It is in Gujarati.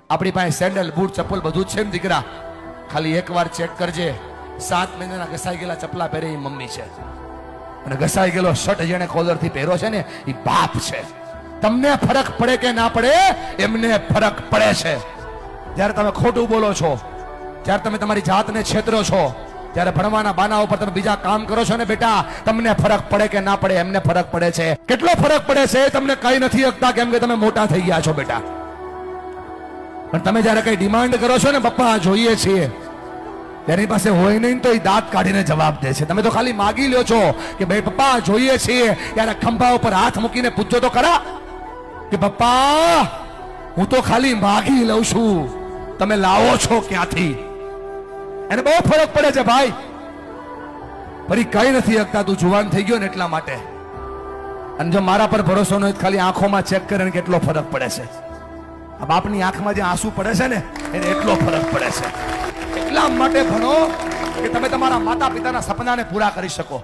આપણી પાસે સેન્ડલ બૂટ ચપ્પલ બધું જ છે ને દીકરા, ખાલી એકવાર ચેક કરજે, 7 મહિનાના ઘસાઈ ગયેલા ચપલા પહેરે એ મમ્મી છે, અને ઘસાઈ ગયેલો શર્ટ જેને કોલર થી પહેરો છે ને એ બાપ છે. તમને ફરક પડે કે ના પડે, એમને ફરક પડે છે. જ્યારે તમે ખોટું બોલો છો, જ્યારે તમે તમારી જાતને છેતરો છો, ત્યારે ભણવાના બાના ઉપર તમે બીજા કામ કરો છો ને બેટા, તમને ફરક પડે કે ના પડે, એમને ફરક પડે છે. કેટલો ફરક પડે છે તમને કઈ નથી શકતા, કેમ કે તમે મોટા થઈ ગયા છો બેટા. પણ તમે જ્યારે કઈ ડિમાન્ડ કરો છો ને, પપ્પા જોઈએ છીએ, તેની પાસે હોય નહીં તો એ દાંત કાઢીને જવાબ દે છે. તમે તો ખાલી માગી લ્યો છો કે ભાઈ પપ્પા જોઈએ છીએ, ત્યારે ખંભા ઉપર હાથ મૂકીને પૂછજો તો ખરા કે પપ્પા હું તો ખાલી માગી લઉં છું, તમે લાવો છો ક્યાંથી? એને બહુ ફરક પડે છે ભાઈ. ફરી કઈ નથી શકતા, તું જુવાન થઈ ગયો ને એટલા માટે. અને જો મારા પર ભરોસો ન હોય, ખાલી આંખોમાં ચેક કરે ને કેટલો ફરક પડે છે. આ બાપની આંખમાં જે આંસુ પડે છે ને એને એટલો ફરક પડે છે. એટલા માટે ભણો કે તમે તમારા માતા પિતાના સપનાને પૂરા કરી શકો.